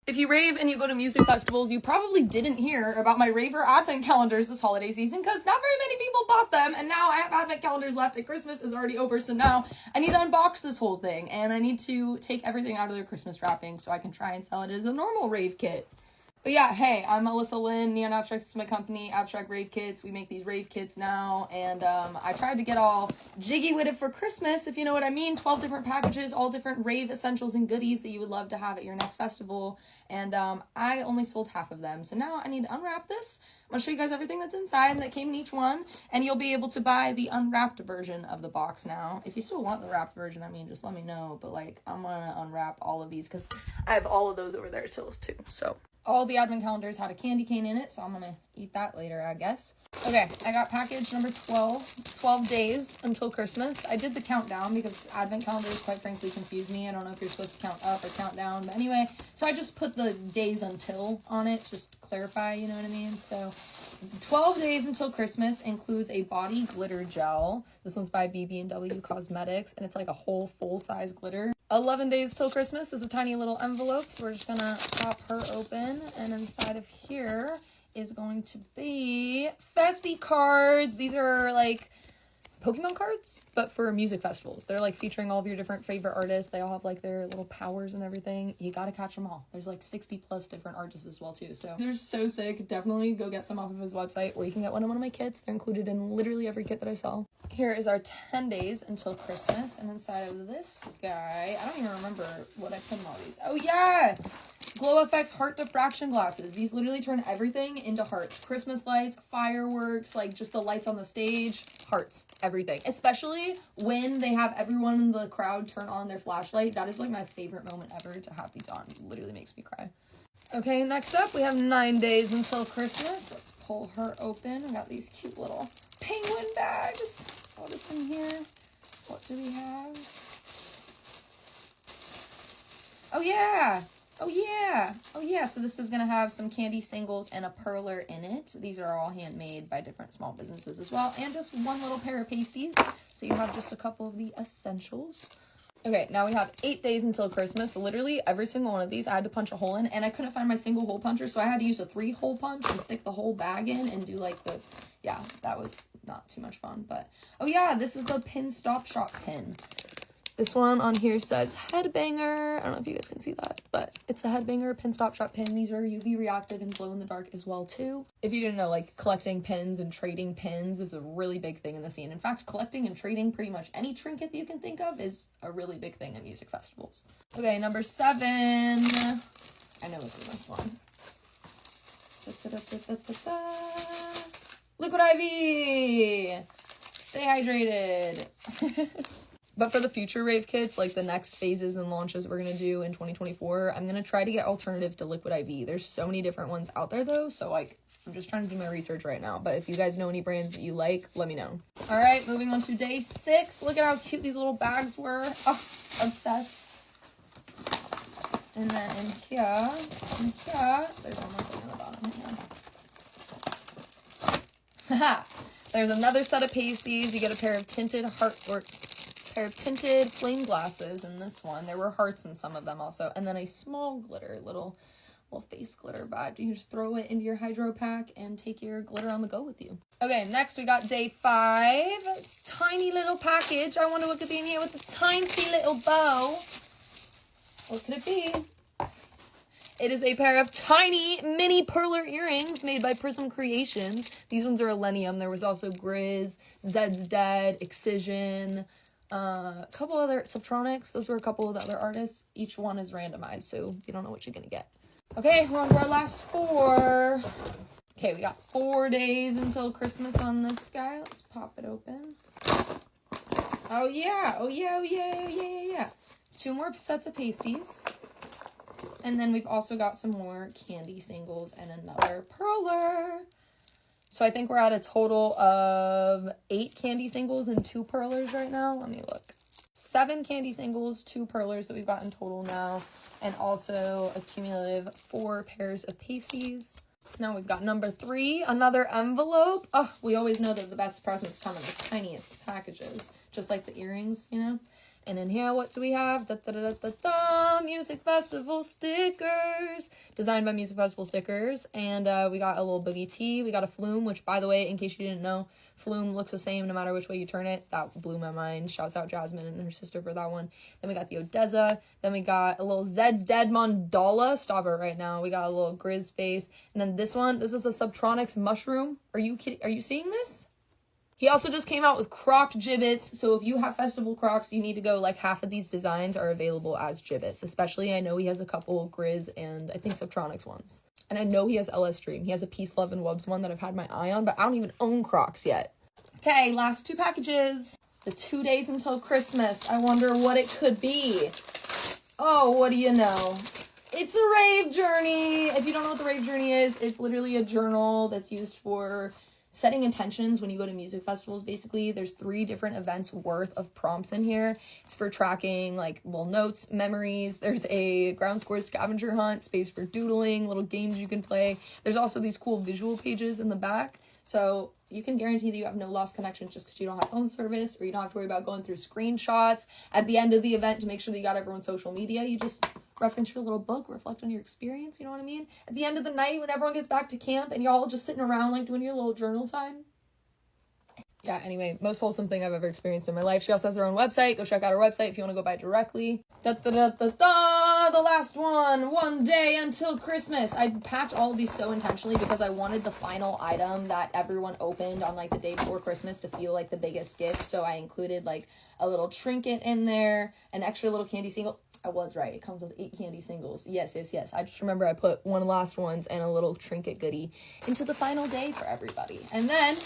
If you rave and you go to music festivals, you probably didn't hear about my Raver advent calendars this holiday season because not very many people bought them, and now I have advent calendars left and Christmas is already over, so now I need to unbox this whole thing and I need to take everything out of their Christmas wrapping so I can try and sell it as a normal rave kit. But yeah, hey, I'm Alyssa Lynn, Neon Abstracts is my company, Abstract Rave Kits. We make these rave kits now, and I tried to get all jiggy with it for Christmas, if you know what I mean. 12 different packages, all different rave essentials and goodies that you would love to have at your next festival, and I only sold half of them. So now I need to unwrap this. I'm going to show you guys everything that's inside and that came in each one, and you'll be able to buy the unwrapped version of the box now. If you still want the wrapped version, I mean, just let me know, but like, I'm going to unwrap all of these because I have all of those over there still too, so. All the advent calendars had a candy cane in it, so I'm gonna eat that later, I guess. Okay, I got package number 12 days until Christmas. I did the countdown because advent calendars, quite frankly, confuse me. I don't know if you're supposed to count up or count down, but anyway, so I just put the days until on it, just to clarify, you know what I mean? So 12 days until Christmas includes a body glitter gel. This one's by BB&W Cosmetics, and it's like a whole full-size glitter. 11 days till Christmas is a tiny little envelope, so we're just gonna pop her open, and inside of here is going to be Festy cards. These are like Pokemon cards, but for music festivals. They're like featuring all of your different favorite artists. They all have like their little powers and everything. You gotta catch them all. There's like 60 plus different artists as well too. So they're so sick. Definitely go get some off of his website, or you can get one of my kits. They're included in literally every kit that I sell. Here is our 10 days until Christmas, and inside of this guy, I don't even remember what I put in all these. Oh yeah! Glow Effects heart diffraction glasses. These literally turn everything into hearts. Christmas lights, fireworks, like just the lights on the stage, hearts, everything. Especially when they have everyone in the crowd turn on their flashlight. That is like my favorite moment ever to have these on. It literally makes me cry. Okay, next up we have 9 days until Christmas. Let's pull her open. I got these cute little penguin bags. What is in here? What do we have? Oh yeah! Oh yeah! Oh yeah, so this is going to have some candy singles and a perler in it. These are all handmade by different small businesses as well. And just one little pair of pasties. So you have just a couple of the essentials. Okay, now we have 8 days until Christmas. Literally every single one of these I had to punch a hole in, and I couldn't find my single hole puncher, so I had to use a 3-hole punch and stick the whole bag in and do like the, yeah, that was not too much fun, but, oh yeah, this is the pin stop shop pin. This one on here says Headbanger. I don't know if you guys can see that, but it's a Headbanger pin stop shop pin. These are UV reactive and glow in the dark as well too. If you didn't know, like collecting pins and trading pins is a really big thing in the scene. In fact, collecting and trading pretty much any trinket that you can think of is a really big thing at music festivals. Okay, number 7. I know what's in this one. Liquid IV! Stay hydrated. But for the future rave kits, like the next phases and launches we're going to do in 2024, I'm going to try to get alternatives to Liquid IV. There's so many different ones out there though, so like I'm just trying to do my research right now. But if you guys know any brands that you like, let me know. All right, moving on to day 6. Look at how cute these little bags were. Oh, obsessed. And then in here, there's one more thing on the bottom. Haha. There's another set of pasties. You get a pair of tinted tinted flame glasses in this one. There were hearts in some of them also, and then a small glitter little face glitter bag. You can just throw it into your hydro pack and take your glitter on the go with you. Okay, next we got day 5. It's tiny little package. I wonder what could be in here with a tiny little bow. What could it be? It is a pair of tiny mini perler earrings made by Prism Creations. These ones are Elenium. There was also Grizz, Zed's Dead, Excision, a couple other Subtronics. Those were a couple of the other artists. Each one is randomized, so you don't know what you're gonna get. Okay, we're on to our last 4. Okay, we got 4 days until Christmas on this guy. Let's pop it open. Oh yeah, oh yeah, oh yeah, oh yeah, yeah, yeah. 2 more sets of pasties. And then we've also got some more candy singles and another perler. So I think we're at a total of 8 candy singles and 2 perlers right now. Let me look. 7 candy singles, 2 perlers that we've got in total now. And also a cumulative 4 pairs of pasties. Now we've got number 3, another envelope. Oh, we always know that the best presents come in the tiniest packages. Just like the earrings, you know? And in here, what do we have? Music festival stickers. designed by Music Festival Stickers. And we got a little boogie tee. We got a flume, which, by the way, in case you didn't know, flume looks the same no matter which way you turn it. That blew my mind. Shouts out Jasmine and her sister for that one. Then we got the Odessa. Then we got a little Zed's Dead Mandala. Stop it right now. We got a little Grizz face. And then this one, this is a Subtronics mushroom. Are you kidding? Are you seeing this? He also just came out with Croc gibbets, so if you have festival Crocs, you need to go, like, half of these designs are available as gibbets, especially I know he has a couple Grizz and I think Subtronics ones. And I know he has LS Dream. He has a Peace, Love, and Wubs one that I've had my eye on, but I don't even own Crocs yet. Okay, last 2 packages. The 2 days until Christmas. I wonder what it could be. Oh, what do you know? It's a rave journey. If you don't know what the rave journey is, it's literally a journal that's used for setting intentions when you go to music festivals. Basically, there's 3 different events worth of prompts in here. It's for tracking like little notes, memories. There's a ground score scavenger hunt, space for doodling, little games you can play. There's also these cool visual pages in the back. So you can guarantee that you have no lost connections just because you don't have phone service, or you don't have to worry about going through screenshots at the end of the event to make sure that you got everyone's social media. You just reference your little book, reflect on your experience, you know what I mean? At the end of the night, when everyone gets back to camp and y'all just sitting around like doing your little journal time. Yeah, anyway, most wholesome thing I've ever experienced in my life. She also has her own website. Go check out her website if you want to go buy it directly. The last one. 1 day until Christmas. I packed all of these so intentionally because I wanted the final item that everyone opened on like the day before Christmas to feel like the biggest gift. So I included like a little trinket in there, an extra little candy single. I was right. It comes with 8 candy singles. Yes. I just remember I put one last ones and a little trinket goodie into the final day for everybody. And then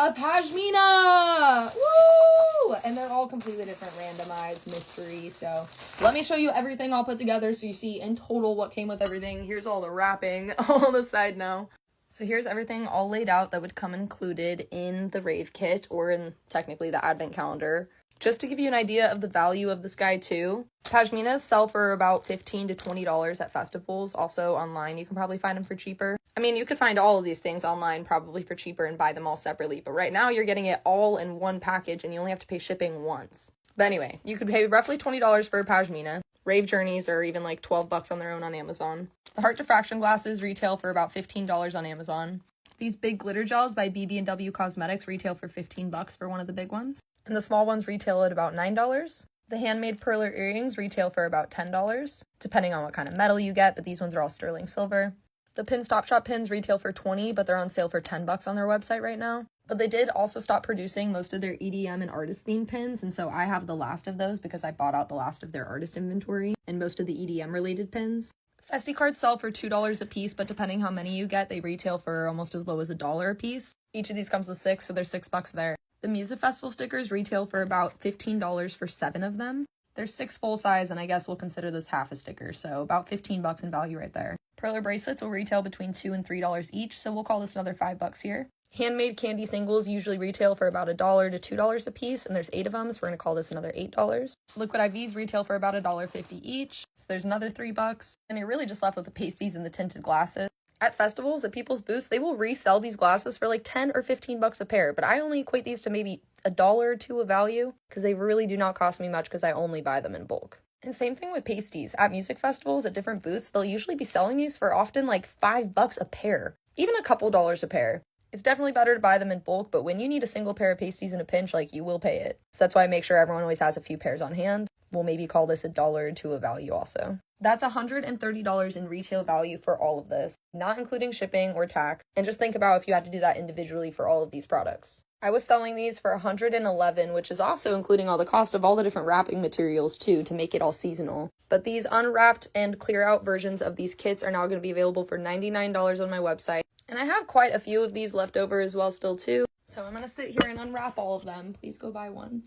a pashmina! Woo! And they're all completely different, randomized, mystery. So let me show you everything all put together so you see in total what came with everything. Here's all the wrapping on the side now. So here's everything all laid out that would come included in the Rave kit, or in technically the advent calendar. Just to give you an idea of the value of this guy too, pashminas sell for about $15 to $20 at festivals. Also online, you can probably find them for cheaper. I mean, you could find all of these things online probably for cheaper and buy them all separately, but right now you're getting it all in one package and you only have to pay shipping once. But anyway, you could pay roughly $20 for a pashmina. Rave journeys are even like $12 on their own on Amazon. The heart diffraction glasses retail for about $15 on Amazon. These big glitter gels by BB&W Cosmetics retail for $15 for one of the big ones. And the small ones retail at about $9. The handmade perler earrings retail for about $10, depending on what kind of metal you get, but these ones are all sterling silver. The Pin Stop Shop pins retail for $20, but they're on sale for $10 on their website right now. But they did also stop producing most of their EDM and artist theme pins, and so I have the last of those because I bought out the last of their artist inventory and most of the EDM related pins. Festi cards sell for $2 a piece, but depending how many you get, they retail for almost as low as $1 a piece. Each of these comes with 6, so there's $6 there. The Music Festival stickers retail for about $15 for 7 of them. There's 6 full size, and I guess we'll consider this half a sticker, so about $15 in value right there. Perler bracelets will retail between $2 and $3 each, so we'll call this another $5 here. Handmade candy singles usually retail for about $1 to $2 a piece, and there's 8 of them, so we're going to call this another $8. Liquid IVs retail for about $1.50 each, so there's another $3, and you're really just left with the pasties and the tinted glasses. At festivals, at people's booths, they will resell these glasses for like $10 or $15 a pair, but I only equate these to maybe $1 or $2 of value, because they really do not cost me much because I only buy them in bulk. And same thing with pasties. At music festivals, at different booths, they'll usually be selling these for often like $5 a pair, even a couple dollars a pair. It's definitely better to buy them in bulk, but when you need a single pair of pasties in a pinch, like, you will pay it. So that's why I make sure everyone always has a few pairs on hand. We'll maybe call this $1 or $2 of value also. That's $130 in retail value for all of this, not including shipping or tax. And just think about if you had to do that individually for all of these products. I was selling these for $111, which is also including all the cost of all the different wrapping materials too, to make it all seasonal. But these unwrapped and clear out versions of these kits are now going to be available for $99 on my website. And I have quite a few of these left over as well still too. So I'm going to sit here and unwrap all of them. Please go buy one.